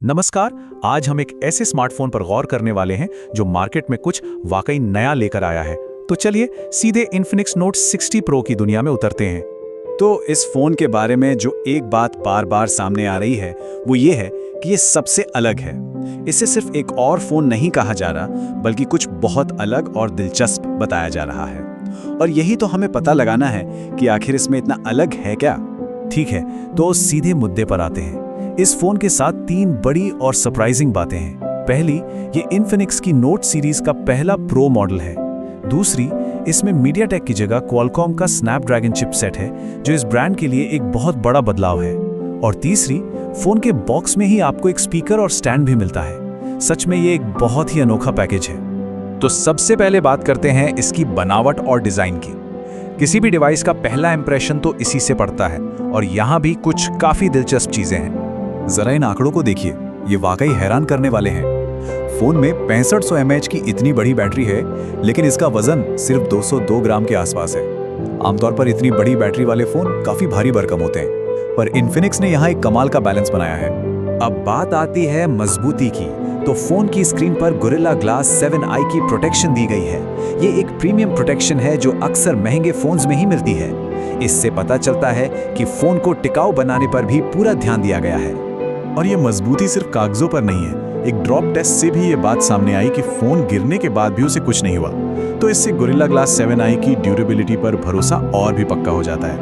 नमस्कार। आज हम एक ऐसे स्मार्टफोन पर गौर करने वाले हैं जो मार्केट में कुछ वाकई नया लेकर आया है। तो चलिए सीधे इन्फिनिक्स नोट 60 प्रो की दुनिया में उतरते हैं। तो इस फोन के बारे में जो एक बात बार बार सामने आ रही है वो ये है कि ये सबसे अलग है। इसे सिर्फ एक और फोन नहीं कहा जा रहा, बल्कि कुछ बहुत अलग और दिलचस्प बताया जा रहा है। और यही तो हमें पता लगाना है कि आखिर इसमें इतना अलग है क्या। ठीक है, तो सीधे मुद्दे पर आते हैं। इस फोन के साथ तीन बड़ी और सरप्राइजिंग बातें हैं। पहली, ये इन्फिनिक्स की नोट सीरीज का पहला प्रो मॉडल है। दूसरी, इसमें मीडियाटेक की जगह क्वालकॉम का स्नैपड्रैगन चिपसेट है, जो इस ब्रांड के लिए एक बहुत बड़ा बदलाव है। और तीसरी, फोन के बॉक्स में ही आपको एक स्पीकर और स्टैंड भी मिलता है। सच में ये एक बहुत ही अनोखा पैकेज है। तो सबसे पहले बात करते हैं इसकी बनावट और डिजाइन की। किसी भी डिवाइस का पहला इंप्रेशन तो इसी से पड़ता है, और यहाँ भी कुछ काफी दिलचस्प चीजें हैं। जरा इन आंकड़ों को देखिए, ये वाकई हैरान करने वाले हैं। फोन में 6500 mAh की इतनी बड़ी बैटरी है, लेकिन इसका वजन सिर्फ 202 ग्राम के आसपास है। आमतौर पर इतनी बड़ी बैटरी वाले फोन काफी भारी भरकम होते हैं, पर इन्फिनिक्स ने यहाँ एक कमाल का बैलेंस बनाया है। अब बात आती है मजबूती की, तो फोन की स्क्रीन पर गोरिल्ला ग्लास 7i की प्रोटेक्शन दी गई है। ये एक प्रीमियम प्रोटेक्शन है जो अक्सर महंगे फोन्स में ही मिलती है। इससे पता चलता है कि फोन को टिकाऊ बनाने पर भी पूरा ध्यान दिया गया है। और ये मजबूती सिर्फ कागजों पर नहीं है। एक ड्रॉप टेस्ट से भी ये बात सामने आई कि फोन गिरने के बाद भी उसे कुछ नहीं हुआ। तो इससे गोरिल्ला ग्लास 7i की ड्यूरेबिलिटी पर भरोसा और भी पक्का हो जाता है।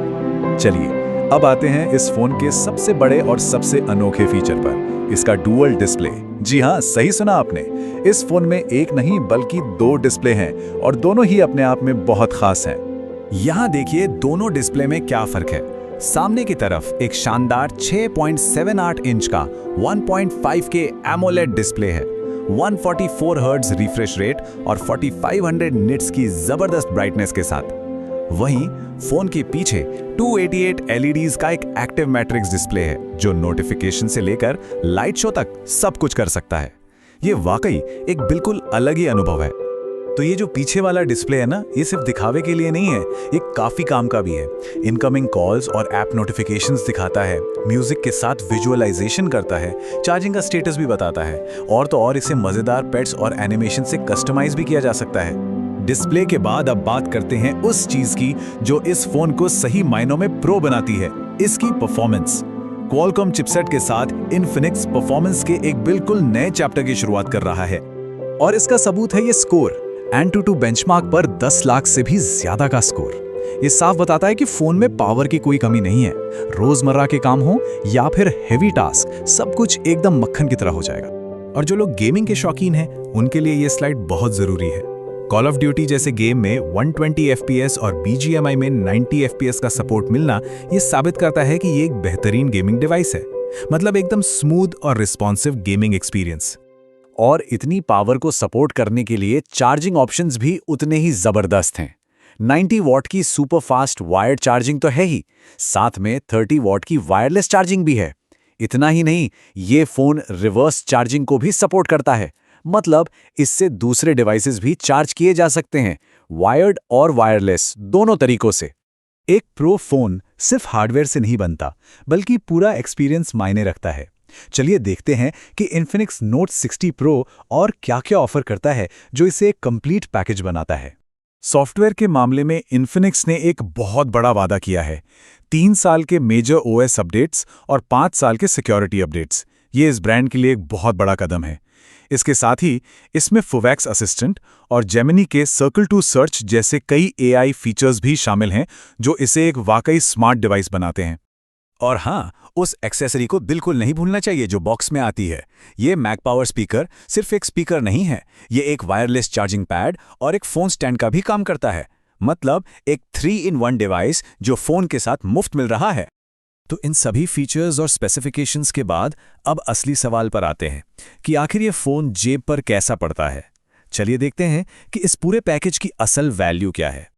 चलिए अब आते हैं इस फोन के सबसे बड़े और सबसे अनोखे फीचर पर, इसका डुअल डिस्प्ले। जी हाँ, सही सुना आपने। इस फोन में एक नहीं बल्कि दो डिस्प्ले हैं, और दोनों ही अपने आप में बहुत खास हैं। यहाँ देखिए दोनों डिस्प्ले में क्या फर्क है। सामने की तरफ एक शानदार 6.78 इंच का 1.5K एमोलेड डिस्प्ले है, 144 हर्ट्ज रिफ्रेश रेट और 4500 निट्स की जबरदस्त ब्राइटनेस के साथ। वहीं फोन के पीछे 288 LEDs का एक एक्टिव मैट्रिक्स डिस्प्ले है, जो नोटिफिकेशन से लेकर लाइट शो तक सब कुछ कर सकता है। ये वाकई एक बिल्कुल अलग ही अनुभव है। तो ये जो पीछे वाला डिस्प्ले है ना, ये सिर्फ दिखावे के लिए नहीं है, ये काफी काम का भी है। इनकमिंग कॉल्स और ऐप नोटिफिकेशंस दिखाता है, म्यूजिक के साथ विजुअलाइजेशन करता है, चार्जिंग का स्टेटस भी बताता है, और तो और इसे मजेदार पेट्स और एनिमेशन से कस्टमाइज भी किया जा सकता है। डिस्प्ले के बाद अब बात करते हैं उस चीज की जो इस फोन को सही मायनों में प्रो बनाती है, इसकी परफॉर्मेंस। क्वालकॉम चिपसेट के साथ इन्फिनिक्स परफॉर्मेंस के एक बिल्कुल नए चैप्टर की शुरुआत कर रहा है, और इसका सबूत है ये स्कोर। AnTuTu बेंचमार्क पर 10 लाख से भी ज्यादा का स्कोर। ये साफ बताता है कि फोन में पावर की कोई कमी नहीं है। रोजमर्रा के काम हो या फिर हेवी टास्क, सब कुछ एकदम मक्खन की तरह हो जाएगा। और जो लोग गेमिंग के शौकीन हैं, उनके लिए ये स्लाइड बहुत जरूरी है। कॉल ऑफ ड्यूटी जैसे गेम में 120 FPS और BGMI में 90 FPS का सपोर्ट मिलना ये साबित करता है कि ये एक बेहतरीन गेमिंग डिवाइस है। मतलब एकदम स्मूथ और रिस्पॉन्सिव गेमिंग एक्सपीरियंस। और इतनी पावर को सपोर्ट करने के लिए चार्जिंग ऑप्शंस भी उतने ही जबरदस्त हैं। 90 वॉट की सुपर फास्ट वायर्ड चार्जिंग तो है ही, साथ में 30 वॉट की वायरलेस चार्जिंग भी है। इतना ही नहीं, ये फोन रिवर्स चार्जिंग को भी सपोर्ट करता है। मतलब इससे दूसरे डिवाइसेस भी चार्ज किए जा सकते हैं, वायर्ड और वायरलेस दोनों तरीकों से। एक प्रो फोन सिर्फ हार्डवेयर से नहीं बनता, बल्कि पूरा एक्सपीरियंस मायने रखता है। चलिए देखते हैं कि इन्फिनिक्स नोट 60 प्रो और क्या-क्या ऑफर करता है जो इसे एक कंप्लीट पैकेज बनाता है। सॉफ्टवेयर के मामले में इन्फिनिक्स ने एक बहुत बड़ा वादा किया है। 3 साल के मेजर OS अपडेट्स और 5 साल के सिक्योरिटी अपडेट्स। ये इस ब्रांड के लिए एक बहुत बड़ा कदम है। इसके साथ ही इसमें फुवैक्स असिस्टेंट और जेमिनी के सर्कल टू सर्च जैसे कई AI फीचर्स भी शामिल हैं, जो इसे एक वाकई स्मार्ट डिवाइस बनाते हैं। और हाँ, उस एक्सेसरी को बिल्कुल नहीं भूलना चाहिए जो बॉक्स में आती है। ये मैक पावर स्पीकर सिर्फ एक स्पीकर नहीं है, ये एक वायरलेस चार्जिंग पैड और एक फोन स्टैंड का भी काम करता है। मतलब एक 3-in-1 डिवाइस जो फोन के साथ मुफ्त मिल रहा है। तो इन सभी फीचर्स और स्पेसिफिकेशंस के बाद अब असली सवाल पर आते हैं कि आखिर ये फोन जेब पर कैसा पड़ता है। चलिए देखते हैं कि इस पूरे पैकेज की असल वैल्यू क्या है।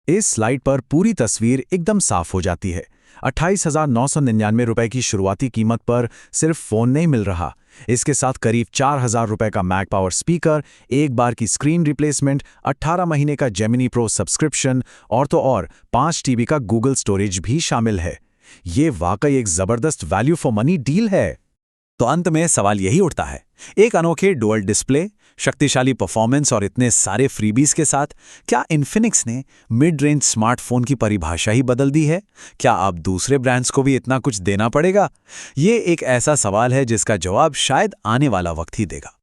इस स्लाइड पर पूरी तस्वीर एकदम साफ हो जाती है। 28,999 रुपए की शुरुआती कीमत पर सिर्फ फोन नहीं मिल रहा, इसके साथ करीब 4,000 रुपए का मैक पावर स्पीकर, एक बार की स्क्रीन रिप्लेसमेंट, 18 महीने का जेमिनी प्रो सब्सक्रिप्शन, और तो और 5 TB का गूगल स्टोरेज भी शामिल है। ये वाकई एक जबरदस्त वैल्यू फॉर मनी डील है। तो अंत में सवाल यही उठता है, एक अनोखे डुअल डिस्प्ले, शक्तिशाली परफॉर्मेंस और इतने सारे फ्रीबीज के साथ क्या इन्फिनिक्स ने मिड रेंज स्मार्टफोन की परिभाषा ही बदल दी है? क्या अब दूसरे ब्रांड्स को भी इतना कुछ देना पड़ेगा? ये एक ऐसा सवाल है जिसका जवाब शायद आने वाला वक्त ही देगा।